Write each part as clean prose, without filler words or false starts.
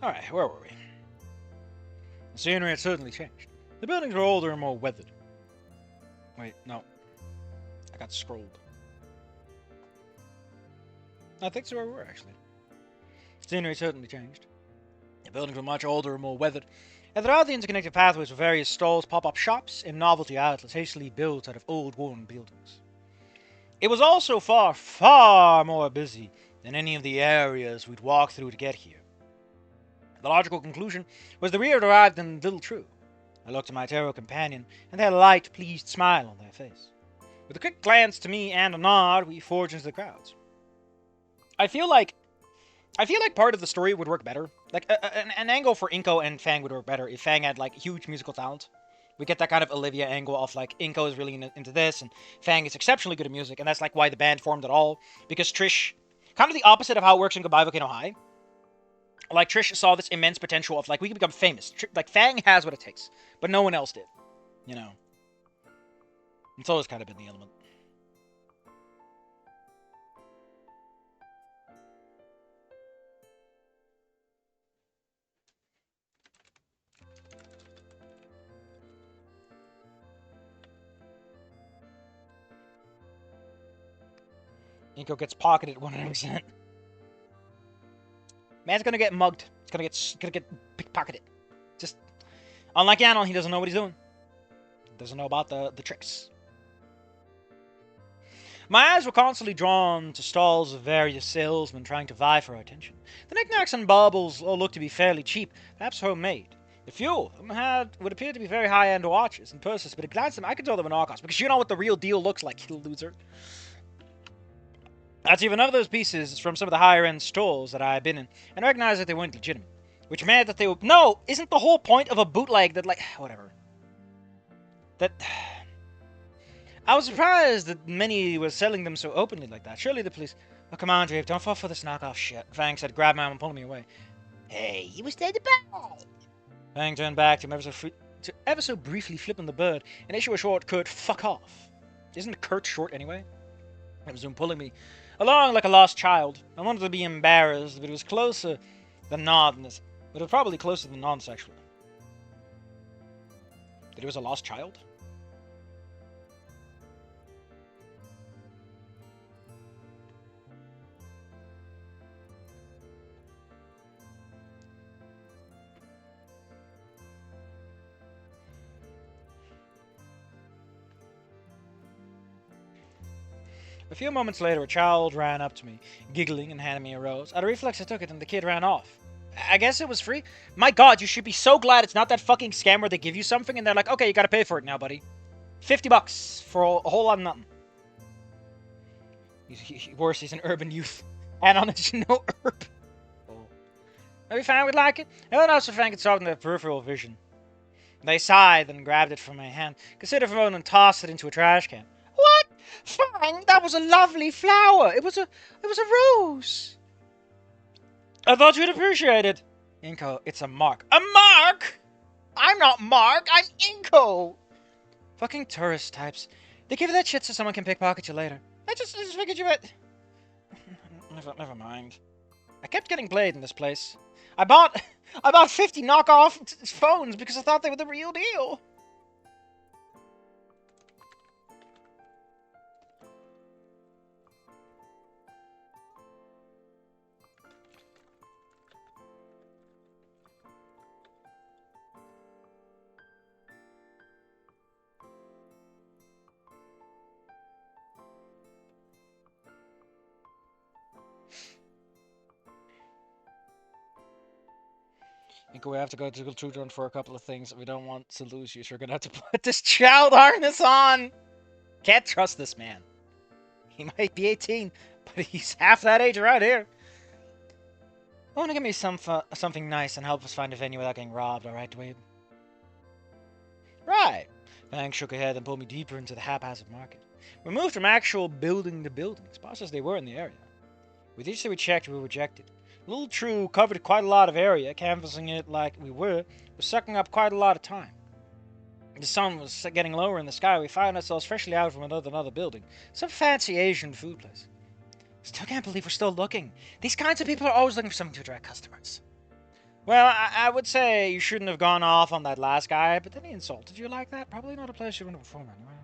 Alright, where were we? The scenery had certainly changed. The buildings were older and more weathered. Wait, no. I got scrolled. I think that's where we were, actually. The scenery had certainly changed. The buildings were much older and more weathered, and throughout the interconnected pathways were various stalls, pop-up shops, and novelty outlets hastily built out of old, worn buildings. It was also far, far more busy than any of the areas we'd walked through to get here. The logical conclusion was that we had arrived in Little True. I looked at my tarot companion, and they had a light, pleased smile on their face. With a quick glance to me and a nod, we forged into the crowds. I feel like part of the story would work better. Like, an angle for Inko and Fang would work better if Fang had, like, huge musical talent. We get that kind of Olivia angle of, like, Inko is really into this, and Fang is exceptionally good at music, and that's, like, why the band formed at all. Because Trish, kind of the opposite of how it works in Goodbye Volcano High. Like, Trish saw this immense potential of, like, we can become famous. Like, Fang has what it takes, but no one else did. You know. It's always kind of been the element. Inko gets pocketed 100%. Man's gonna get mugged. He's gonna get pickpocketed. Just unlike Anon, he doesn't know what he's doing. Doesn't know about the tricks. My eyes were constantly drawn to stalls of various salesmen trying to vie for our attention. The knickknacks and baubles all looked to be fairly cheap, perhaps homemade. The few of them would appear to be very high-end watches and purses, but at a glance at them, I could tell they were knockoffs, because you know what the real deal looks like, you loser. I'd see another of those pieces from some of the higher-end stores that I had been in, and recognized that they weren't legitimate. Which meant that they would... No! Isn't the whole point of a bootleg that, like... Whatever. That... I was surprised that many were selling them so openly like that. Surely the police... Oh, come on, Dave, don't fall for this knockoff shit. Fang said, grab my arm and pull me away. Hey, you was dead to bad. Fang turned back to him ever so briefly flipping the bird and issue a short, curt fuck off. Isn't Kurt short anyway? It was him pulling me along like a lost child. I wanted to be embarrassed, but it was closer than not, but it was probably closer than non-sexual. That he was a lost child? A few moments later, a child ran up to me, giggling and handed me a rose. Out of reflex, I took it, and the kid ran off. I guess it was free? My god, you should be so glad it's not that fucking scam where they give you something, and they're like, okay, you gotta pay for it now, buddy. $50 for a whole lot of nothing. Worse, he's an urban youth. And on it, no herb. Oh. Maybe Fang would like it? Everyone else would Fang could solve in their peripheral vision. They sighed, then grabbed it from my hand, considered for a moment, and tossed it into a trash can. What? Fang, that was a lovely flower. It was a rose. I thought you'd appreciate it. Inko, it's a mark. A mark? I'm not Mark, I'm Inko. Fucking tourist types. They give you that shit so someone can pickpocket you later. I just figured you would... Never mind. I kept getting played in this place. I bought 50 knockoff phones because I thought they were the real deal. I think we have to go to the True Drone for a couple of things. We don't want to lose you, so we're gonna have to put this child harness on. Can't trust this man. He might be 18, but he's half that age right here. I want to give me something nice and help us find a venue without getting robbed, alright, Dwayne? Right. Fang shook her head and pulled me deeper into the haphazard market. We moved from actual building to building, as sparse as they were in the area. With each that we checked, we were rejected. Little True covered quite a lot of area, canvassing it like we were, was sucking up quite a lot of time. The sun was getting lower in the sky. We found ourselves freshly out from another building. Some fancy Asian food place. Still can't believe we're still looking. These kinds of people are always looking for something to attract customers. Well, I would say you shouldn't have gone off on that last guy, but then he insulted you like that. Probably not a place you want to perform anyway.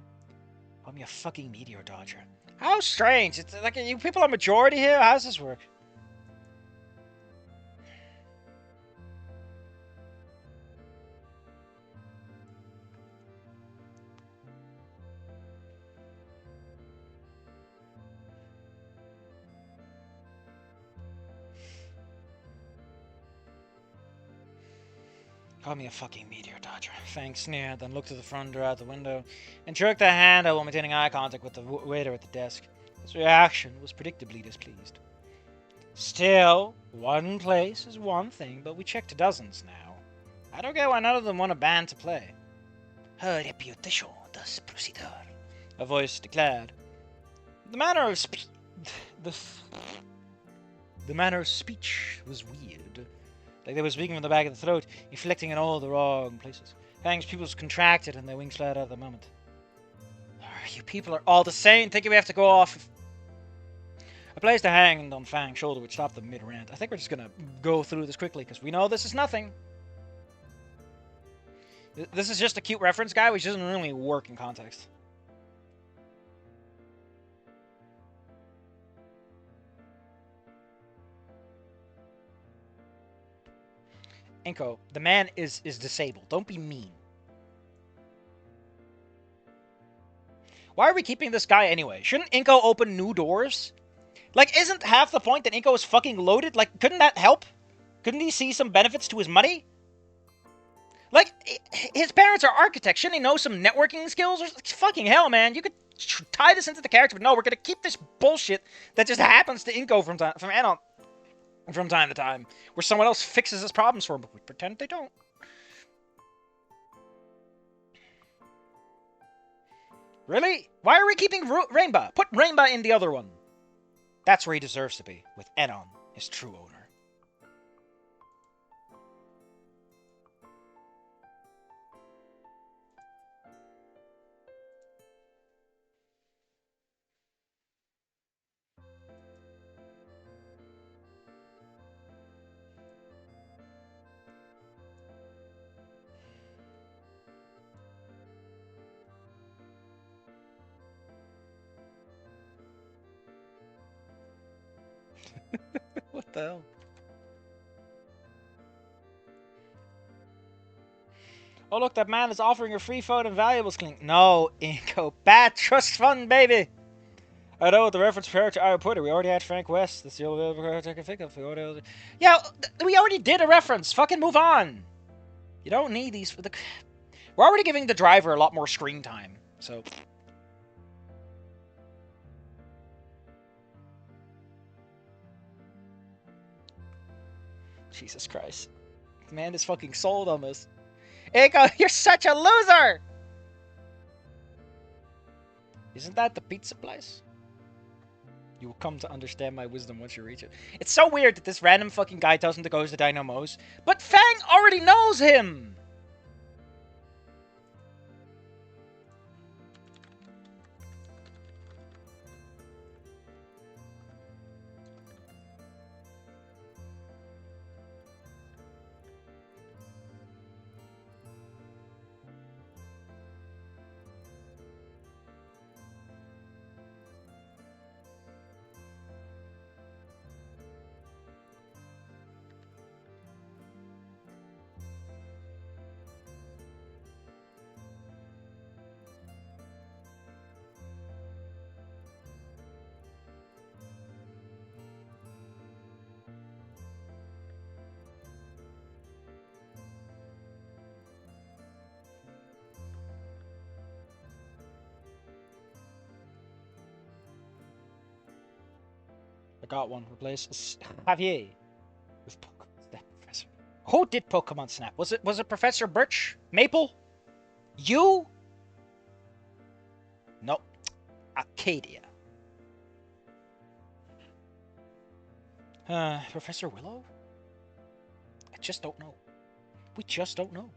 Call me a fucking meteor dodger. How strange. It's like, you people are majority here? How does this work? Call me a fucking meteor dodger. Fang sneered, then looked to the front door out the window and jerked a hand out while maintaining eye contact with the waiter at the desk. His reaction was predictably displeased. Still, one place is one thing, but we checked dozens now. I don't get why none of them want a band to play. Her reputation does procedure, a voice declared. The manner of the manner of speech was weird. Like they were speaking from the back of the throat, inflecting in all the wrong places. Fang's pupils contracted and their wings flared out at the moment. You people are all the same, thinking we have to go off. I placed a hand on Fang's shoulder, which stopped them mid-rant. I think we're just gonna go through this quickly, because we know this is nothing. This is just a cute reference guy, which doesn't really work in context. Inko, the man is disabled. Don't be mean. Why are we keeping this guy anyway? Shouldn't Inko open new doors? Like, isn't half the point that Inko is fucking loaded? Like, couldn't that help? Couldn't he see some benefits to his money? Like, his parents are architects. Shouldn't he know some networking skills? Or fucking hell, man. You could tie this into the character, but no, we're gonna keep this bullshit that just happens to Inko from time to time, where someone else fixes his problems for him, but we pretend they don't. Really? Why are we keeping Rainbow? Put Rainbow in the other one. That's where he deserves to be, with Enon, his true owner. What the hell? Oh, look, that man is offering a free phone and valuables clean. No, Inko. Bad trust fund, baby. I know the reference prior to our Putter. We already had Frank West. That's the only reference I can think of. Yeah, we already did a reference. Fucking move on. You don't need these for the... We're already giving the driver a lot more screen time, so... Jesus Christ. The man is fucking sold on this. Eiko, you're such a loser! Isn't that the pizza place? You will come to understand my wisdom once you reach it. It's so weird that this random fucking guy tells him to go to Dynamos, but Fang already knows him! I got one. Replace Javier with Pokemon Snap Professor. Who did Pokemon Snap? Was it Professor Birch? Maple? You? No. Acadia. Professor Willow? I just don't know. We just don't know.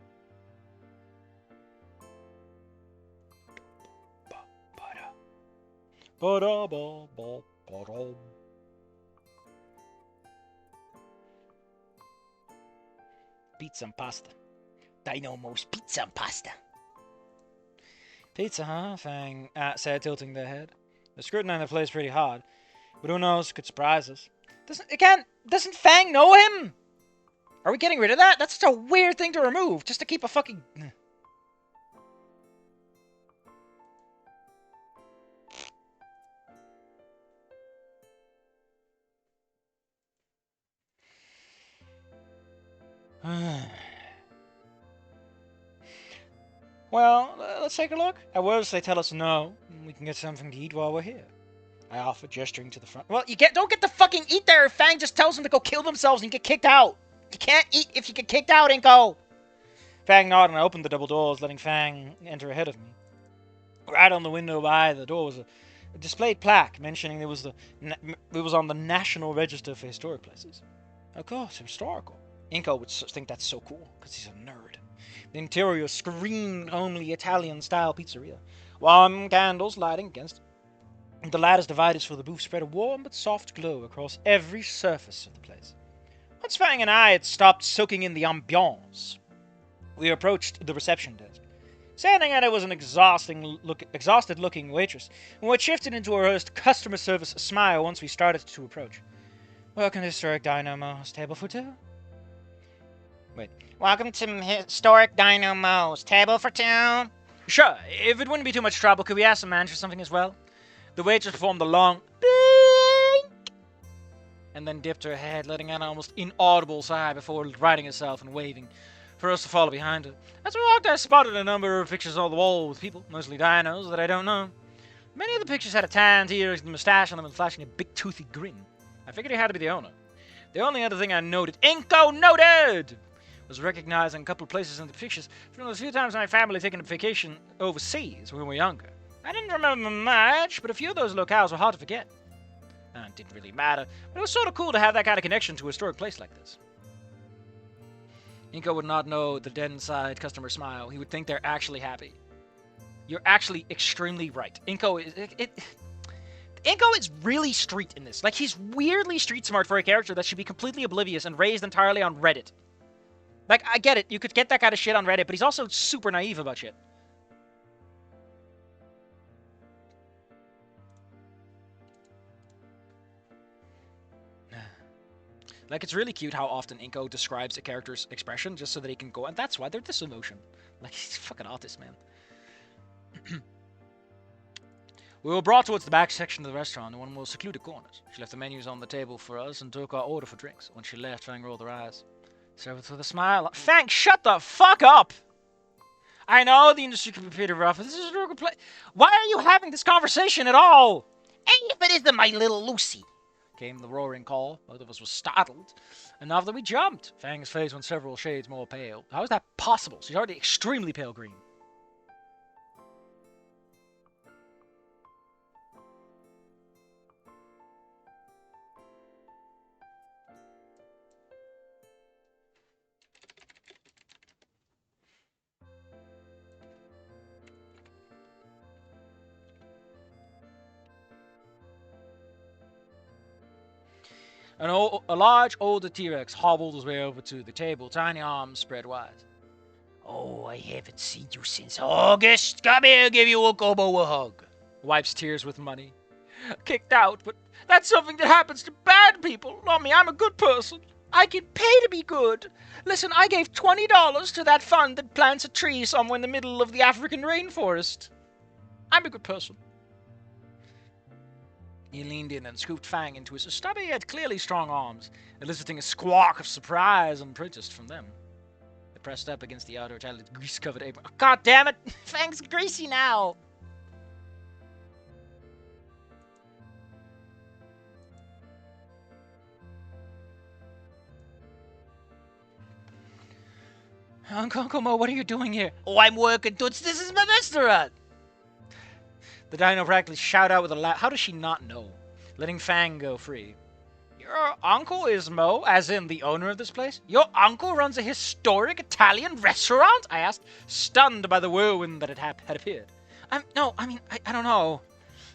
Pizza and pasta. Dino most pizza and pasta. Pizza, huh? Fang said, tilting their head. They're scrutinizing the place pretty hard. But who knows? Could surprise us. Doesn't Fang know him? Are we getting rid of that? That's such a weird thing to remove, just to keep a fucking... Well, let's take a look. At worst, they tell us no. We can get something to eat while we're here. I offer, gesturing to the front. Well, don't get to fucking eat there if Fang just tells them to go kill themselves and get kicked out. You can't eat if you get kicked out, Inko. Fang nodded and I opened the double doors, letting Fang enter ahead of me. Right on the window by the door was a displayed plaque mentioning it was on the National Register for Historic Places. Of course, historical. Inko would think that's so cool, because he's a nerd. The interior screamed homely Italian-style pizzeria. Warm candles lighting against the lattice dividers for the booth spread a warm but soft glow across every surface of the place. Once Fang and I had stopped soaking in the ambiance, we approached the reception desk. Standing at it was an exhausted-looking waitress, who had shifted into her host customer service smile once we started to approach. Welcome to Historic Dynamo's Table for Two. Wait. Welcome to Historic Dynamo's Table for Two. Sure, if it wouldn't be too much trouble, could we ask the manager something as well? The waitress performed a long blink and then dipped her head, letting out an almost inaudible sigh before righting herself and waving for us to follow behind her. As we walked, I spotted a number of pictures on the wall with people, mostly dinos, that I don't know. Many of the pictures had a tan, tears, and mustache on them and flashing a big toothy grin. I figured he had to be the owner. The only other thing I noted, Inko noted, was recognizing a couple of places in the pictures from the few times my family taken a vacation overseas when we were younger. I didn't remember much, but a few of those locales were hard to forget. It didn't really matter, but it was sort of cool to have that kind of connection to a historic place like this. Inko would not know the dead inside customer smile. He would think they're actually happy. You're actually extremely right. Inko is really street in this. Like, he's weirdly street smart for a character that should be completely oblivious and raised entirely on Reddit. Like, I get it. You could get that kind of shit on Reddit, but he's also super naive about shit. Like, it's really cute how often Inko describes a character's expression just so that he can go, and that's why they're this emotion. Like, he's a fucking artist, man. We were brought towards the back section of the restaurant in one of the most secluded corners. She left the menus on the table for us and took our order for drinks. When she left, Fang rolled her eyes. Served with a smile. Fang, shut the fuck up! I know the industry can be pretty rough, but this is a real good place. Why are you having this conversation at all? Hey, if it isn't my little Lucy! Came the roaring call. Both of us were startled. And after we jumped, Fang's face went several shades more pale. How is that possible? She's already extremely pale green. A large, older T-Rex hobbled his way over to the table, tiny arms spread wide. Oh, I haven't seen you since August. Come here, give you a Gobo a hug. Wipes tears with money. Kicked out, but that's something that happens to bad people. Not me, I'm a good person. I get paid to be good. Listen, I gave $20 to that fund that plants a tree somewhere in the middle of the African rainforest. I'm a good person. He leaned in and scooped Fang into his stubby yet clearly strong arms, eliciting a squawk of surprise and protest from them. They pressed up against the outer Italian grease-covered apron. Oh, God damn it! Fang's greasy now! Uncle Mo, what are you doing here? Oh, I'm working, Toots. This is my restaurant! The dino practically shout out with a laugh. How does she not know? Letting Fang go free. Your uncle is Mo, as in the owner of this place? Your uncle runs a historic Italian restaurant? I asked, stunned by the whirlwind that had appeared. I don't know.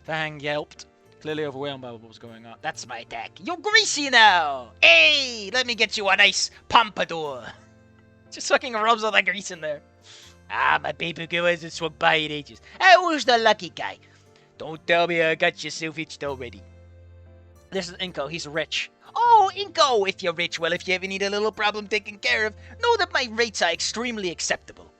Fang yelped, clearly overwhelmed by what was going on. That's my deck. You're greasy now. Hey, let me get you a nice pompadour. Just fucking rubs all that grease in there. Ah, my baby girl hasn't swung by in ages. Hey, who's the lucky guy? Don't tell me I got yourself itched already. This is Inko. He's rich. Oh, Inko, if you're rich, well, if you ever need a little problem taken care of, know that my rates are extremely acceptable.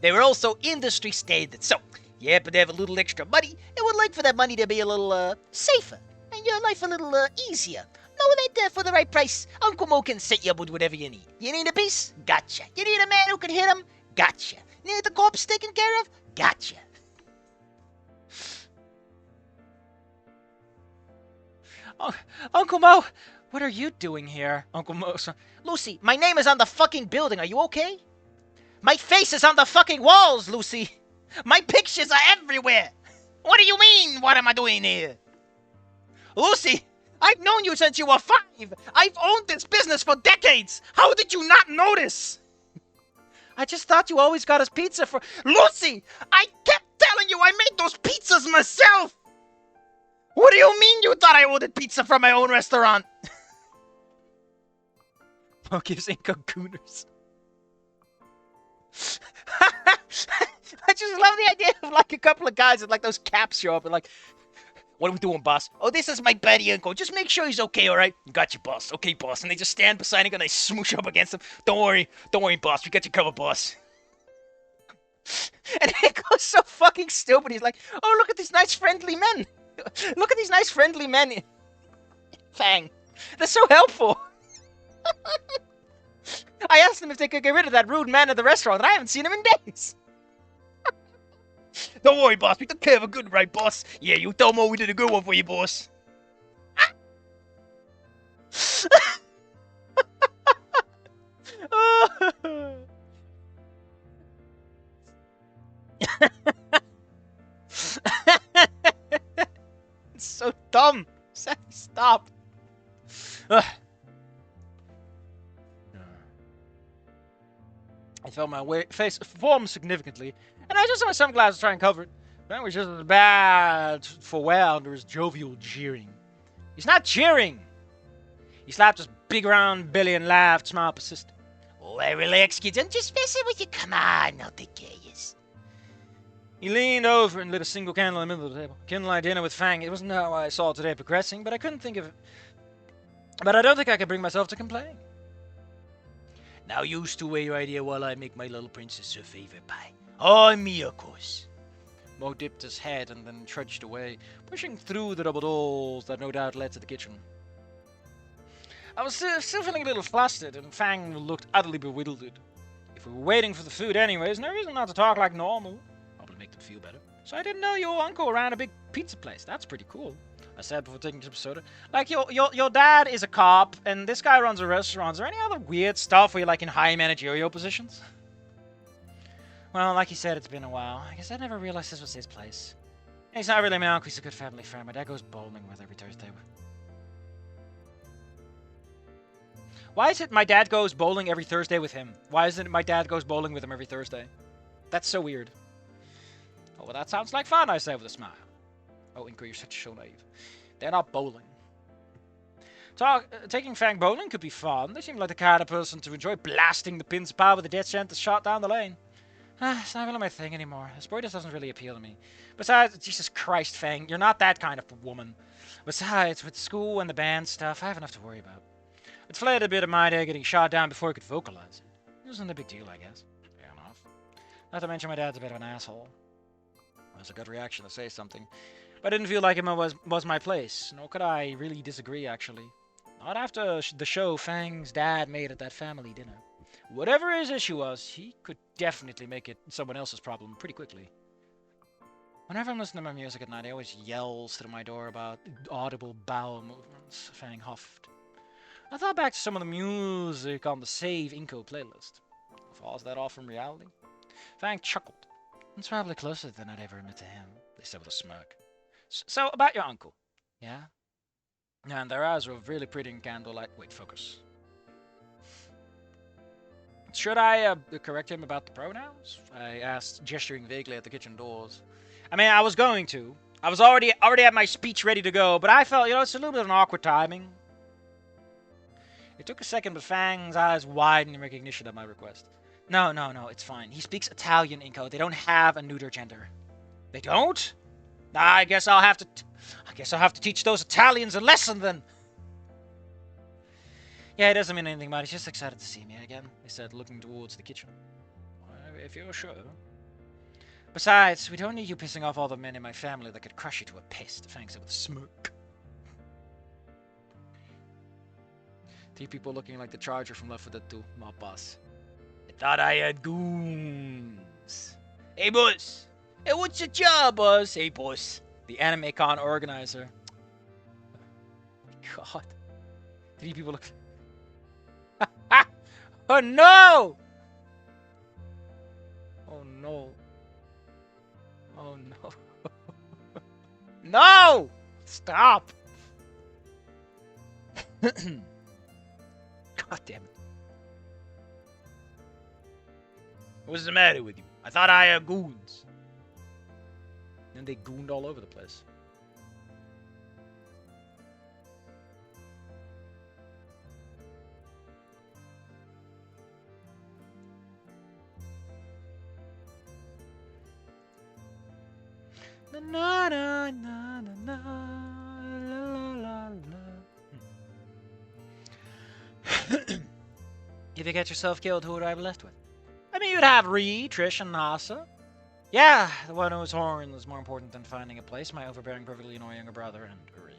They were also industry standard, so you happen to have a little extra money, and would like for that money to be a little, safer, and your life a little, easier. Know that, for the right price, Uncle Mo can set you up with whatever you need. You need a piece? Gotcha. You need a man who can hit him? Gotcha. Need the corpse taken care of? Gotcha. Oh, Uncle Mo, what are you doing here? Uncle Mo... Lucy, my name is on the fucking building. Are you okay? My face is on the fucking walls, Lucy. My pictures are everywhere. What do you mean, what am I doing here? Lucy, I've known you since you were 5. I've owned this business for decades. How did you not notice? I just thought you always got us pizza for... Lucy, I kept telling you I made those pizzas myself. What do you mean you thought I ordered pizza from my own restaurant? Mo gives Inko gooners. I just love the idea of like a couple of guys with like those caps show up and like, what are we doing, boss? Oh, this is my buddy Uncle. Just make sure he's okay, alright? Got you, boss. Okay, boss. And they just stand beside him and they smoosh up against him. Don't worry, boss. We got you covered, boss. And Uncle's so fucking stupid. He's like, oh, look at these nice friendly men. Look at these nice friendly men. Fang. They're so helpful. I asked them if they could get rid of that rude man at the restaurant, and I haven't seen him in days. Don't worry, boss. We took care of a good right, boss. Yeah, you tell Mo we did a good one for you, boss. It's so dumb. Stop. I felt my face form significantly, and I just saw my sunglasses to try and cover it. That was just as bad for wear under his jovial jeering. He's not jeering! He slapped his big round belly and laughed, smile persistent. Oh, I relax, kids. I'm just messing with you. Come on, I'll take care of you. He leaned over and lit a single candle in the middle of the table. Candlelight dinner with Fang. It wasn't how I saw today progressing, but I couldn't think of it. But I don't think I could bring myself to complain. Now you stew away your idea while I make my little princess her favorite pie. Oh, me, of course. Mo dipped his head and then trudged away, pushing through the double doors that no doubt led to the kitchen. I was still feeling a little flustered, and Fang looked utterly bewildered. If we were waiting for the food anyways, no reason not to talk like normal. Probably make them feel better. So I didn't know your uncle ran a big pizza place. That's pretty cool, I said before taking some soda. Like, your dad is a cop, and this guy runs a restaurant. Is there any other weird stuff where you're, like, in high managerial positions? Well, like you said, it's been a while. I guess I never realized this was his place. He's not really my uncle. He's a good family friend. My dad goes bowling with every Thursday. Why is it my dad goes bowling every Thursday with him? Why isn't it my dad goes bowling with him every Thursday? That's so weird. Oh, well, that sounds like fun, I say with a smile. Oh, Inko, you're so naive. They're not bowling. Taking Fang bowling could be fun. They seem like the kind of person to enjoy blasting the pins apart with a death sentence shot down the lane. It's not really my thing anymore. The sport just doesn't really appeal to me. Besides, Jesus Christ, Fang, you're not that kind of woman. Besides, with school and the band stuff, I have enough to worry about. It's flayed a bit of my day getting shot down before I could vocalize it. It wasn't a big deal, I guess. Fair enough. Not to mention my dad's a bit of an asshole. It was a good reaction to say something. But I didn't feel like it was my place. Nor could I really disagree, actually. Not after the show Fang's dad made at that family dinner. Whatever his issue was, he could definitely make it someone else's problem pretty quickly. Whenever I'm listening to my music at night, he always yells through my door about audible bowel movements, Fang huffed. I thought back to some of the music on the Save Inko playlist. Falls that off from reality? Fang chuckled. It's probably closer than I'd ever admit to him, they said with a smirk. So, about your uncle. Yeah? And their eyes were really pretty in candlelight. Wait, focus. Should I correct him about the pronouns? I asked, gesturing vaguely at the kitchen doors. I mean, I was going to. I was already had my speech ready to go, but I felt, it's a little bit of an awkward timing. It took a second, but Fang's eyes widened in recognition of my request. No, it's fine. He speaks Italian, Inko. They don't have a neuter gender. They don't? I guess I'll have to teach those Italians a lesson then. Yeah, it doesn't mean anything about it. He's just excited to see me again, he said, looking towards the kitchen. If you're sure. Besides, we don't need you pissing off all the men in my family that could crush you to a paste, Fang said with a smirk. 3 people looking like the Charger from Left 4 Dead 2, mob boss. I thought I had goons. Hey, boss. Hey, what's your job, boss? Hey, boss. The anime con organizer. God. 3 people look. Oh no! Oh no. Oh no. No! Stop! God damn it. What's the matter with you? I thought I had goons. And they gooned all over the place. Na na na na na la la la. If you get yourself killed, who would I be left with? I mean, you'd have Ree, Trish, and Nasa. Yeah, the one whose horn is more important than finding a place. My overbearing, perfectly annoying younger brother and Reed.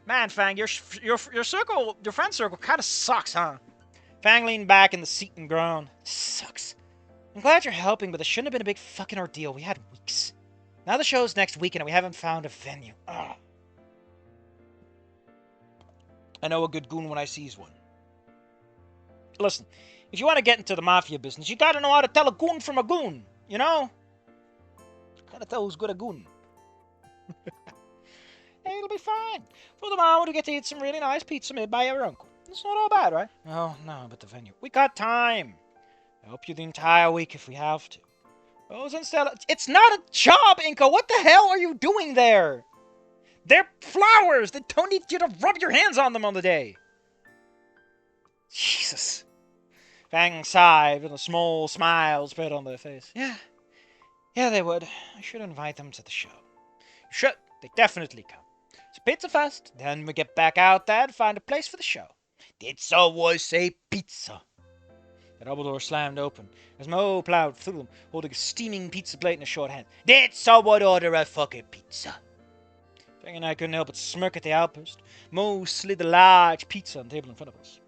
Man, Fang, your circle, your friend circle, kind of sucks, huh? Fang leaned back in the seat and groaned. Sucks. I'm glad you're helping, but this shouldn't have been a big fucking ordeal. We had weeks. Now the show's next weekend and we haven't found a venue. Ugh. I know a good goon when I sees one. Listen, if you want to get into the mafia business, you gotta know how to tell a goon from a goon, you know? You gotta tell who's good a goon. Hey, it'll be fine. For the moment, we get to eat some really nice pizza made by your uncle. It's not all bad, right? Oh, no, but the venue. We got time. I'll help you the entire week if we have to. It's not a job, Inko. What the hell are you doing there? They're flowers. They don't need you to rub your hands on them on the day. Jesus. Fang sighed with a small smile spread on their face. Yeah, they would. I should invite them to the show. You should. They definitely come. So pizza first, then we get back out there and find a place for the show. Did someone say pizza? The double door slammed open as Mo plowed through them, holding a steaming pizza plate in his short hand. Did someone order a fucking pizza? Fang and I couldn't help but smirk at the outburst. Mo slid the large pizza on the table in front of us.